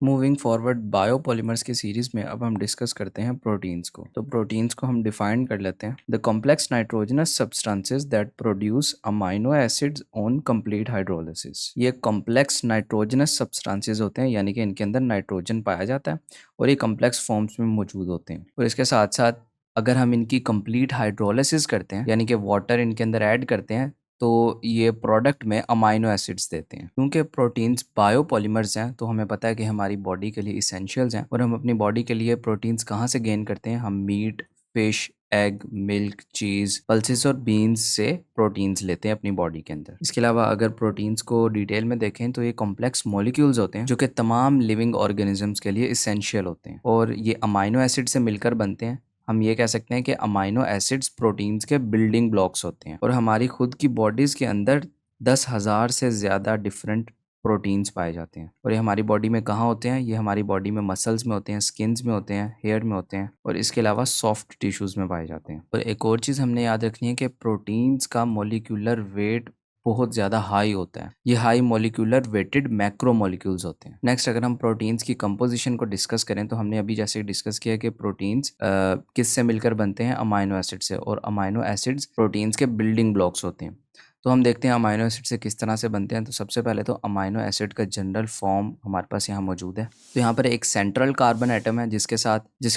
Moving forward biopolymers की series में अब हम डिस्कस करते हैं प्रोटीन्स को। तो प्रोटीन्स को हम डिफाइन कर लेते हैं। The complex nitrogenous substances that produce amino acids on complete hydrolysis. ये कॉम्प्लेक्स नाइट्रोजनस सब्सटेंसेस होते हैं, यानी कि इनके अंदर नाइट्रोजन पाया जाता है और ये कॉम्प्लेक्स फॉर्म्स में मौजूद होते हैं। और इसके साथ साथ अगर हम इनकी कंप्लीट हाइड्रोलिसिस करते हैं, यानी कि वाटर इनके अंदर ऐड करते हैं, तो ये प्रोडक्ट में अमाइनो एसिड्स देते हैं। क्योंकि प्रोटीन्स बायोपॉलीमर्स हैं, तो हमें पता है कि हमारी बॉडी के लिए इसेंशियल्स हैं। और हम अपनी बॉडी के लिए प्रोटीन्स कहाँ से गेन करते हैं? हम मीट, फिश, एग, मिल्क, चीज़, पल्सेस और बीन्स से प्रोटीन्स लेते हैं अपनी बॉडी के अंदर। इसके अलावा अगर प्रोटीन्स को डिटेल में देखें तो ये कॉम्प्लेक्स मॉलिक्यूल्स होते हैं जो कि तमाम लिविंग ऑर्गेनिजम्स के लिए इसेंशियल होते हैं और ये अमाइनो एसिड से मिलकर बनते हैं। हम ये कह सकते हैं कि अमाइनो एसिड्स प्रोटीन्स के बिल्डिंग ब्लॉक्स होते हैं और हमारी खुद की बॉडीज़ के अंदर 10,000 से ज़्यादा डिफरेंट प्रोटीन्स पाए जाते हैं। और ये हमारी बॉडी में कहाँ होते हैं? ये हमारी बॉडी में मसल्स में होते हैं, स्किन्स में होते हैं, हेयर में होते हैं और इसके अलावा सॉफ्ट टिश्यूज़ में पाए जाते हैं। और एक और चीज़ हमने याद रखनी है कि प्रोटीन्स का मॉलिक्यूलर वेट बहुत ज़्यादा हाई होता है। ये high molecular weighted macro molecules होते हैं। नेक्स्ट, अगर हम प्रोटीन्स की कंपोजिशन को डिस्कस करें तो हमने अभी जैसे डिस्कस किया कि प्रोटीन्स किससे मिलकर बनते हैं? अमाइनो एसिड से। और अमाइनो एसिड्स प्रोटीन्स के बिल्डिंग ब्लॉक्स होते हैं। तो हम देखते हैं अमाइनो एसिड से किस तरह से बनते हैं। तो सबसे पहले तो अमाइनो एसिड का जनरल फॉर्म हमारे पास यहाँ मौजूद है। तो यहाँ पर एक सेंट्रल कार्बन एटम है जिसके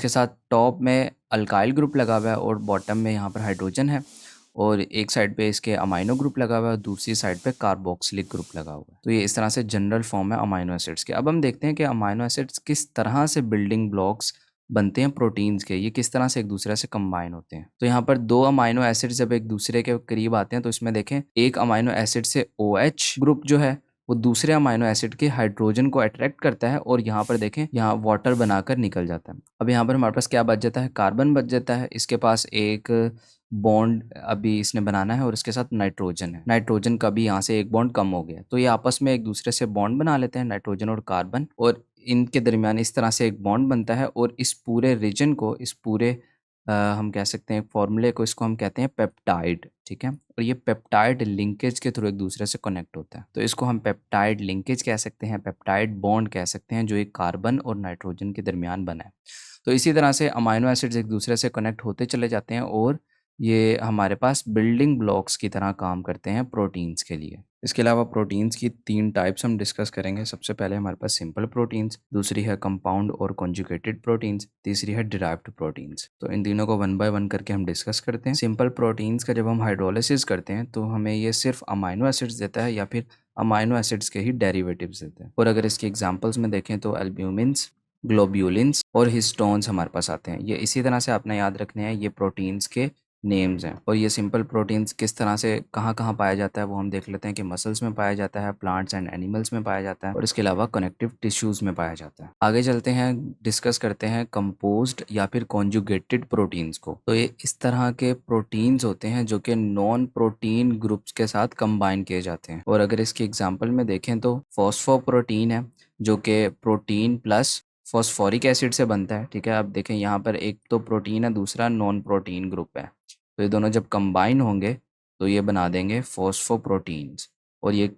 साथ टॉप में अल्काइल ग्रुप लगा हुआ है और बॉटम में यहाँ पर हाइड्रोजन है और एक साइड पे इसके अमाइनो ग्रुप लगा हुआ है और दूसरी साइड पे कार्बोक्सिलिक ग्रुप लगा हुआ है। तो ये इस तरह से जनरल फॉर्म है अमाइनो एसिड्स के। अब हम देखते हैं कि अमाइनो एसिड्स किस तरह से बिल्डिंग ब्लॉक्स बनते हैं प्रोटीन्स के, ये किस तरह से एक दूसरे से कंबाइन होते हैं। तो यहाँ पर दो अमाइनो एसिड जब एक दूसरे के करीब आते हैं तो इसमें देखें एक अमाइनो एसिड से OH ग्रुप जो है वो दूसरे अमाइनो एसिड के हाइड्रोजन को अट्रैक्ट करता है और यहाँ पर देखें यहाँ वाटर बनाकर निकल जाता है। अब यहाँ पर हमारे पास क्या बच जाता है? कार्बन बच जाता है। इसके पास एक बॉन्ड अभी इसने बनाना है और इसके साथ नाइट्रोजन है। नाइट्रोजन का भी यहाँ से एक बॉन्ड कम हो गया तो ये आपस में एक दूसरे से बॉन्ड बना लेते हैं, नाइट्रोजन और कार्बन, और इनके दरमियान इस तरह से एक बॉन्ड बनता है और इस पूरे रीजन को, इस पूरे हम कह सकते हैं फॉर्मूले को, इसको हम कहते हैं पेप्टाइड। ठीक है, और ये पेप्टाइड लिंकेज के थ्रू एक दूसरे से कनेक्ट होता है। तो इसको हम पेप्टाइड लिंकेज कह सकते हैं, पेप्टाइड बॉन्ड कह सकते हैं, जो एक कार्बन और नाइट्रोजन के दरमियान बना है। तो इसी तरह से अमाइनो एसिड्स एक दूसरे से कनेक्ट होते चले जाते हैं और ये हमारे पास बिल्डिंग ब्लॉक्स की तरह काम करते हैं प्रोटीन्स के लिए। इसके अलावा प्रोटीन्स की 3 टाइप्स हम डिस्कस करेंगे। सबसे पहले हमारे पास सिंपल प्रोटीन्स, दूसरी है कंपाउंड और कॉन्जुगेटेड प्रोटीन्स, तीसरी है डिराइव्ड प्रोटीन्स। तो इन तीनों को वन बाय वन करके हम डिस्कस करते हैं। सिंपल प्रोटीन्स का जब हम हाइड्रोलिसिस करते हैं तो हमें ये सिर्फ अमाइनो एसिड्स देता है या फिर अमाइनो एसिड्स के ही डेरिवेटिव्स देते हैं। और अगर इसके एग्जाम्पल्स में देखें तो एल्ब्यूमिन्स, ग्लोब्यूलिन्स और हिस्टोन्स हमारे पास आते हैं। ये इसी तरह से आपने याद रखने हैं, ये प्रोटीन्स के नेम्स हैं। और ये सिंपल प्रोटीन्स किस तरह से कहाँ कहाँ पाया जाता है वो हम देख लेते हैं कि मसल्स में पाया जाता है, प्लांट्स एंड एनिमल्स में पाया जाता है और इसके अलावा कनेक्टिव टिश्यूज़ में पाया जाता है। आगे चलते हैं, डिस्कस करते हैं कंपोज्ड या फिर कॉन्जुगेटेड प्रोटीन्स को। तो ये इस तरह के प्रोटीन्स होते हैं जो कि नॉन प्रोटीन ग्रुप्स के साथ कंबाइन किए जाते हैं। और अगर इसकी एग्जाम्पल में देखें तो फॉस्फोप्रोटीन है जो कि प्रोटीन प्लस फॉस्फोरिक एसिड से बनता है। ठीक है, अब देखें यहाँ पर एक तो प्रोटीन है, दूसरा नॉन प्रोटीन ग्रुप है। तो ये दोनों जब कंबाइन होंगे तो ये बना देंगे फॉस्फोप्रोटीन्स। और ये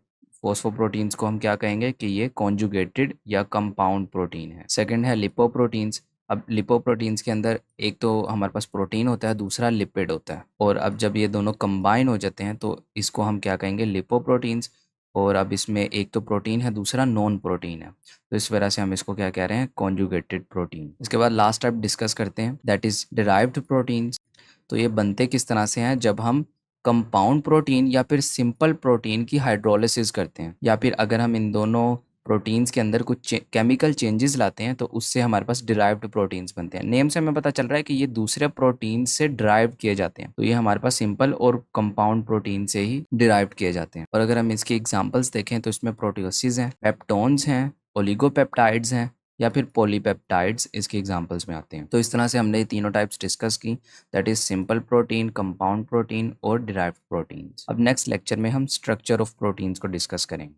फॉस्फोप्रोटीन्स को हम क्या कहेंगे कि ये कॉन्जुगेटेड या कंपाउंड प्रोटीन है। सेकंड है लिपोप्रोटीन्स। अब लिपोप्रोटीन्स के अंदर एक तो हमारे पास प्रोटीन होता है, दूसरा लिपिड होता है। और अब जब ये दोनों कंबाइन हो जाते हैं तो इसको हम क्या कहेंगे? लिपोप्रोटीन्स। और अब इसमें एक तो प्रोटीन है, दूसरा नॉन प्रोटीन है, तो इस वजह से हम इसको क्या कह रहे हैं? Conjugated protein. इसके बाद लास्ट टाइप डिस्कस करते हैं, दैट इज डिराइव्ड प्रोटीन्स। तो ये बनते किस तरह से हैं? जब हम कंपाउंड प्रोटीन या फिर सिंपल प्रोटीन की हाइड्रोलिसिस करते हैं, या फिर अगर हम इन दोनों प्रोटीन्स के अंदर कुछ केमिकल चेंजेस लाते हैं तो उससे हमारे पास डिराइव्ड प्रोटीन्स बनते हैं। नेम से हमें पता चल रहा है कि ये दूसरे प्रोटीन से डिराइव किए जाते हैं। तो ये हमारे पास सिंपल और कंपाउंड प्रोटीन से ही डिराइव किए जाते हैं। और अगर हम इसकी एग्जांपल्स देखें तो इसमें प्रोटियोसिस हैं, पेप्टोन्स हैं, ओलिगोपेप्टाइड्स हैं या फिर पॉलीपेप्टाइड्स इसके एग्जांपल्स में आते हैं। तो इस तरह से हमने ये तीनों टाइप्स डिस्कस की, that is simple protein, compound protein और डिराइव्ड प्रोटीन्स। अब नेक्स्ट लेक्चर में हम स्ट्रक्चर ऑफ प्रोटीन्स को डिस्कस करेंगे।